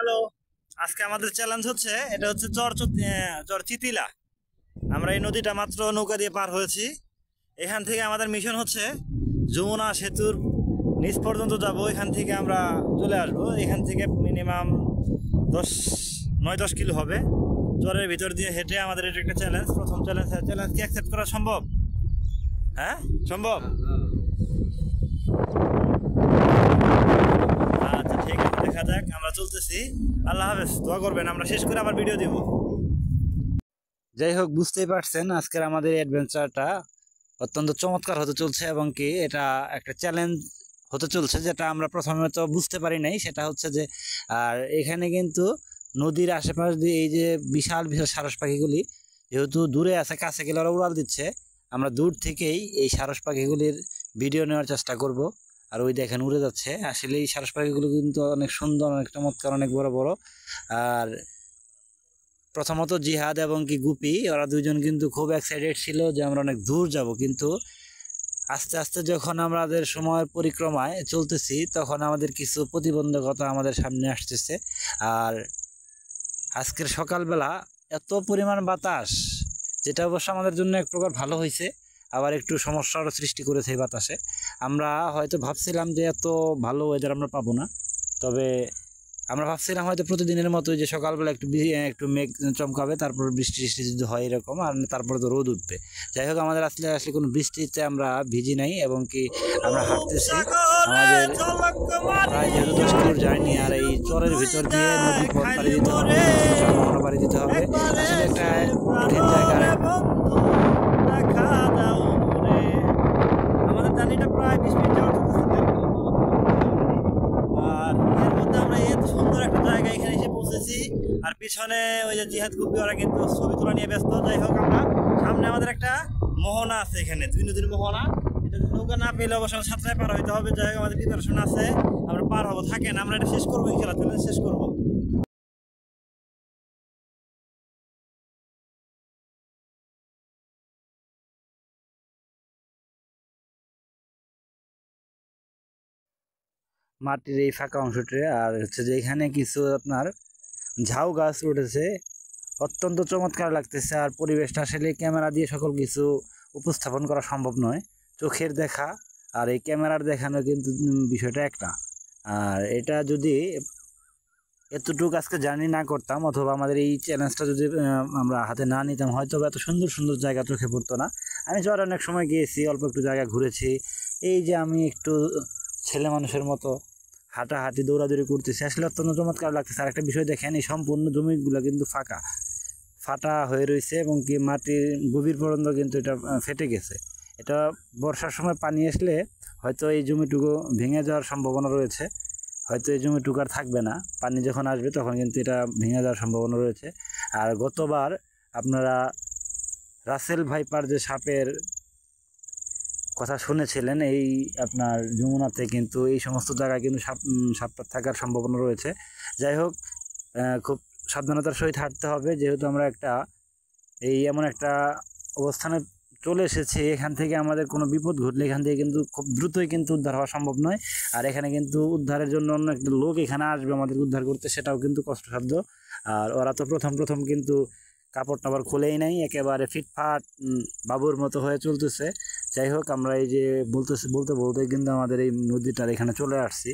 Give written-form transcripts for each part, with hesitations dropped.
Hello, আজকে আমাদের challenge হচ্ছে এটা হচ্ছে চর চিতিলা। আমরা এই নদীটা মাত্র নৌকা দিয়ে পার হয়েছি। এখান থেকে আমাদের মিশন হচ্ছে যমুনা সেতুর নিচ পর্যন্ত যাব। এখান থেকে আমরা চলে আসব। এখান থেকে মিনিমাম 9-10 কিলো হবে। চরের ভিতর দিয়ে হেঁটে আমাদের এটা একটা চ্যালেঞ্জ। প্রথম চ্যালেঞ্জ কি অ্যাকসেপ্ট করা সম্ভব? হ্যাঁ, সম্ভব। আচ্ছা, ঠিক আছে, দেখা যাক। আমরা চলতেছি। আল্লাহ হাফেজ, দোয়া করবেন। আমরা শেষ করে আবার ভিডিও দিব। যাই হোক, বুঝতেই পারছেন আজকের আমাদের অ্যাডভেঞ্চারটা অত্যন্ত চমৎকার হতে চলছে এবং কি এটা একটা চ্যালেঞ্জ হতে চলছে, যেটা আমরা প্রথমে তো বুঝতে পারি নাই। সেটা হচ্ছে যে আর এখানে কিন্তু নদীর আশেপাশ দিয়ে এই যে বিশাল বিশাল সারস পাখিগুলি যেহেতু দূরে আছে, কাছে গেলে ওরা উড়াল দিচ্ছে। আমরা দূর থেকেই এই সারস পাখিগুলির ভিডিও নেওয়ার চেষ্টা করব। আর ওই দেখেন উড়ে যাচ্ছে। আসলে এই সারস পাখিগুলো কিন্তু অনেক সুন্দর, অনেক চমৎকার, অনেক বড় বড়। আর প্রথমত জিহাদ এবং কি গুপি, ওরা দুইজন কিন্তু খুব এক্সাইটেড ছিল যে আমরা অনেক দূর যাব। কিন্তু আস্তে আস্তে যখন আমাদের সময়ের পরিক্রমায় চলতেছি, তখন আমাদের কিছু প্রতিবন্ধকতা আমাদের সামনে আসতেছে। আর আজকের সকালবেলা এত পরিমাণ বাতাস, যেটা অবশ্য আমাদের জন্য এক প্রকার ভালো হয়েছে, আবার একটু সমস্যারও সৃষ্টি করেছে এই বাতাসে। আমরা হয়তো ভাবছিলাম যে এত ভালো ওয়েদার আমরা পাবো না, তবে আমরা ভাবছিলাম হয়তো প্রতিদিনের মতো যে সকালবেলা একটু মেঘ চমকাবে, তারপর বৃষ্টি যদি হয় এরকম, আর তারপরে তো রোদ উঠবে। যাই হোক, আমাদের আসলে কোনো বৃষ্টিতে আমরা ভিজি নাই এবং কি আমরা হাঁটতেছি। আমাদের প্রায় যেহেতু 10 কিলোর জার্নি, আর এই চরের ভিতর দিয়ে নদী পথ পাড়ি দিতে হবে, মোহনা পাড়ি দিতে হবে। আসলে একটা কঠিন জায়গায় আমাদের জার্নিটা প্রায় 20 মিনিট যাওয়ার কথা। আর এর মধ্যে আমরা এত সুন্দর একটা জায়গা এখানে এসে পৌঁছেছি। আর পিছনে ওই যে জিহাদ গুপি, ওরা কিন্তু ছবি তোলা নিয়ে ব্যস্ত। যাই হোক, আমরা সামনে আমাদের একটা মোহনা আছে, এখানে দুই নদীর মোহনা। এটা নৌকা না পেলে অবশ্য সাঁতরায় পার হইতে হবে। যাই হোক, আমাদের প্রিপারেশন আছে, আমরা পার হবো। থাকেন, আমরা এটা শেষ করবো, ইনশাল্লাহ চ্যালেঞ্জ শেষ করবো। মাটির এই ফাঁকা অংশটি, আর হচ্ছে যে এখানে কিছু আপনার ঝাউ গাছ উঠেছে, অত্যন্ত চমৎকার লাগতেছে। আর পরিবেশটা আসলে ক্যামেরা দিয়ে সকল কিছু উপস্থাপন করা সম্ভব নয়। চোখের দেখা আর এই ক্যামেরার দেখানো কিন্তু বিষয়টা একটা। আর এটা যদি এতটুকু আজকে জার্নি না করতাম, অথবা আমাদের এই চ্যালেঞ্জটা যদি আমরা হাতে না নিতাম, হয়তো এত সুন্দর সুন্দর জায়গা চোখে পড়তো না। আমি জ্বর অনেক সময় গিয়েছি, অল্প একটু জায়গা ঘুরেছি। এই যে আমি একটু ছেলে মানুষের মতো হাঁটাহাঁটি দৌড়াদৌড়ি করতেছি, আসলে অত্যন্ত চমৎকার লাগতেছে। আর একটা বিষয় দেখেন, এই সম্পূর্ণ জমিগুলো কিন্তু ফাটা হয়ে রয়েছে এবং কি মাটির গভীর পর্যন্ত কিন্তু এটা ফেটে গেছে। এটা বর্ষার সময় পানি আসলে হয়তো এই জমিটুকু ভেঙে যাওয়ার সম্ভাবনা রয়েছে। হয়তো এই জমিটুকু আর থাকবে না, পানি যখন আসবে তখন কিন্তু এটা ভেঙে যাওয়ার সম্ভাবনা রয়েছে। আর গতবার আপনারা রাসেল ভাইপার যে সাপের কথা শুনেছিলেন, এই আপনার যমুনাতে কিন্তু এই সমস্ত জায়গায় কিন্তু সাপটা থাকার সম্ভাবনা রয়েছে। যাই হোক, খুব সাবধানতার সহিত হাঁটতে হবে, যেহেতু আমরা এমন একটা অবস্থানে চলে এসেছি। এখান থেকে আমাদের কোনো বিপদ ঘটলে এখান থেকে কিন্তু খুব দ্রুতই কিন্তু উদ্ধার হওয়া সম্ভব নয়। আর এখানে কিন্তু উদ্ধারের জন্য অন্য একটা লোক এখানে আসবে আমাদের উদ্ধার করতে, সেটাও কিন্তু কষ্টসাধ্য। আর ওরা তো প্রথম কিন্তু কাপড় টাপড় খুলেই নাই, একেবারে ফিটফাট বাবুর মতো হয়ে চলতেছে। যাই হোক, আমরা এই যে বলতে বলতে কিন্তু আমাদের এই নদীটার এখানে চলে আসছি।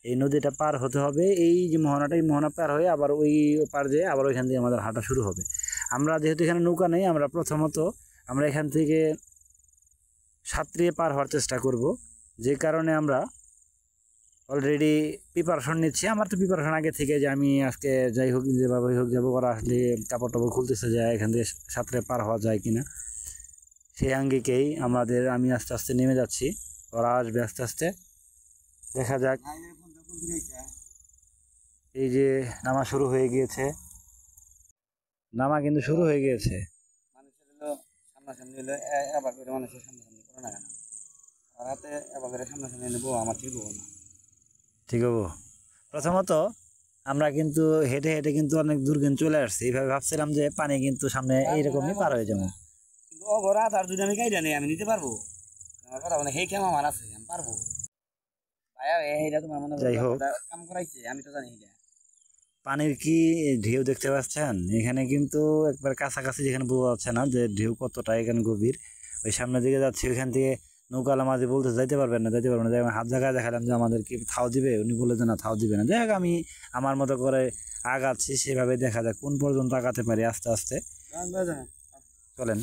এই নদীটা পার হতে হবে, এই যে মোহনাটা, এই মোহনা পার হয়ে আবার ওই পার যেয়ে আবার ওইখান দিয়ে আমাদের হাঁটা শুরু হবে। আমরা যেহেতু এখানে নৌকা নেই, আমরা এখান থেকে সাঁতরিয়ে পার হওয়ার চেষ্টা করব। যে কারণে আমরা অলরেডি প্রিপারেশন নিচ্ছি। আমার তো প্রিপারেশন আগে থেকে, যে আমি আজকে যাই হোক যেভাবে হোক যাবো, ওরা আসলে কাপড় টাপড় খুলতেছে যায় এখান থেকে সাঁতরে পার হওয়া যায় কিনা, সেই আঙ্গিকেই আমি আস্তে আস্তে নেমে যাচ্ছি। ওরা আসবে আস্তে আস্তে, দেখা যাক। এই যে নামা শুরু হয়ে গিয়েছে, নামা কিন্তু শুরু হয়ে গিয়েছে। মানুষের হলো সামনাসামনি হলো এবার করে মানুষের সামনাসামনি করে না কেন, আর হাতে এবার করে সামনাসামনি নেবো, আমার ঠিক হবো না। ঠিক হবো। প্রথমত আমরা কিন্তু হেঁটে হেঁটে কিন্তু অনেক দূর কিন্তু চলে আসছি। এইভাবে ভাবছিলাম যে পানি কিন্তু সামনে এইরকমই পার হয়ে যাবো, কিন্তু অবরাত আর যদি আমি কাইটা নেই, আমি নিতে পারবো। আমার কথা মানে সেই খেমা আমার আছে, আমি পারবো। ভাইয়া এইটা তোমার মনে কাম করাইছে, আমি তো জানি এটা। পানির কি ঢেউ দেখতে পাচ্ছেন? এখানে কিন্তু একবার কাছাকাছি, যেখানে বোঝা যাচ্ছে না যে ঢেউ কতটা এখানে গভীর। ওই সামনের দিকে যাচ্ছি, ওইখান থেকে নৌকালা মাঝি বলতে যাইতে পারবেন না, যাইতে পারবেন না। আমি হাত জায়গায় দেখালাম যে আমাদের কি থাও দিবে, উনি বলে যে না থাও দিবে না। যাই হোক, আমি আমার মতো করে আগাচ্ছি, সেভাবে দেখা যাক কোন পর্যন্ত আগাতে পারি আস্তে আস্তে। চলেন,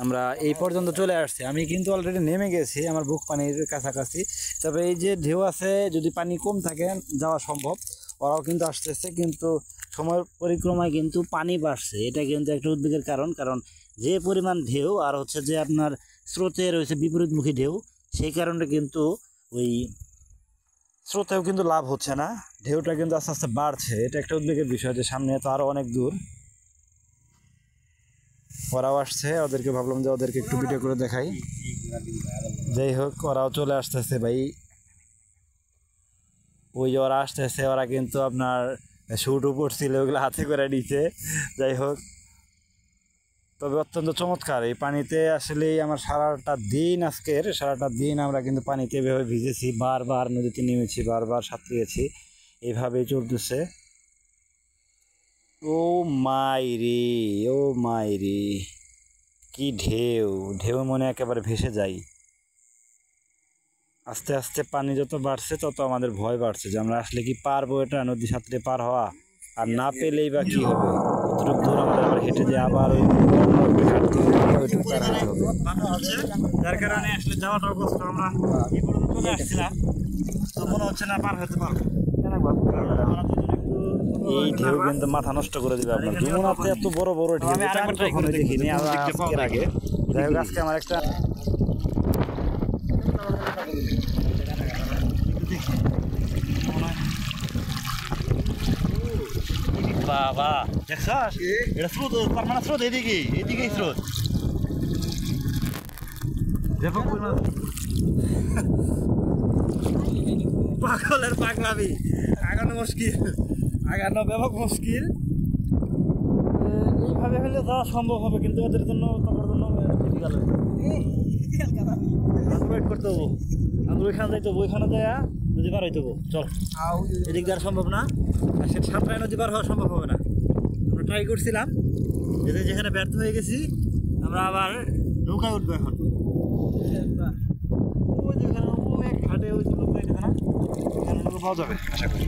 আমরা এই পর্যন্ত চলে আসছি। আমি কিন্তু অলরেডি নেমে গেছি আমার বুক পানির কাছাকাছি। তবে এই যে ঢেউ আছে, যদি পানি কম থাকে যাওয়া সম্ভব। ওরাও কিন্তু আসতেছে, কিন্তু সময়ের পরিক্রমায় কিন্তু পানি বাড়ছে, এটা কিন্তু একটা উদ্বেগের কারণ। কারণ যে পরিমাণ ঢেউ আর হচ্ছে যে আপনার স্রোতে রয়েছে বিপরীতমুখী ঢেউ, সেই কারণে কিন্তু ওই স্রোতেও কিন্তু লাভ হচ্ছে না, ঢেউটা কিন্তু আস্তে আস্তে বাড়ছে। এটা একটা উদ্বেগের বিষয় যে সামনে তো আরো অনেক দূর। ওরাও আসছে, ওদেরকে ভাবলাম যে ওদেরকে একটু ভিডিও করে দেখাই। যাই হোক, ওরাও চলে আসতেছে ভাই। ওই যে ওরা আসতেছে, ওরা কিন্তু আপনার শুটও পড়ছিল, ওগুলো হাতে করে নিচ্ছে। যাই হোক, তবে অত্যন্ত চমৎকার এই পানিতে। আসলেই আমার সারাটা দিন আমরা কিন্তু পানিতে এভাবে ভিজেছি, বারবার নদীতে নেমেছি, বারবার সাঁতরিয়েছি, এইভাবেই চলতেছে। ও মাই রে, ও মাই রে, কি ঢেউ! ঢেউ মনে একেবারে ভেসে যাই। আস্তে আস্তে পানি যত বাড়ছে তত আমাদের ভয় বাড়ছে যে আমরা আসলে কি পারবো এটা নদী সাঁতরে পার হওয়া, আর না পেলেই বা কি হবে। কতটুকু দূর আমাদের আবার হেঁটে যে আবার ওই যার কারণে আসলে যাওয়াটা কষ্ট। আমরা এই পর্যন্ত চলে আসছিলাম, তো মনে হচ্ছে না পার হতে পারবো। এই ঢেউ কিন্তু মাথা নষ্ট করে দিবে আপনার। যমুনাতে এত বড় বড় ঢেউ এটা আমি কখনো দেখিনি আজকের আগে। যাই হোক, আজকে আমার একটা বাবা দেখছস, এটা স্রোত, তার মানে স্রোত এদিকেই স্রোত। দেখো পাগলের পাগলামি, আগানো মুশকিল, আগানো ব্যাপক মুশকিল। এইভাবে হলে যাওয়া সম্ভব হবে, কিন্তু ওদের জন্য ওয়েট করতে হবো। আমরা ওইখানে যাইতে হবো, ওইখানে যাইয়া নদী পার হইতে হবো। চল, এদিক দেওয়া সম্ভব না, আর সে সাঁতরায় নদী পার হওয়া সম্ভব হবে না। আমরা ট্রাই করছিলাম, যেখানে ব্যর্থ হয়ে গেছি, আমরা আবার নৌকায় উঠবো এখন। ওই যেখানে ওই এক ঘাটে ওই নৌকা পাওয়া যাবে আশা করি।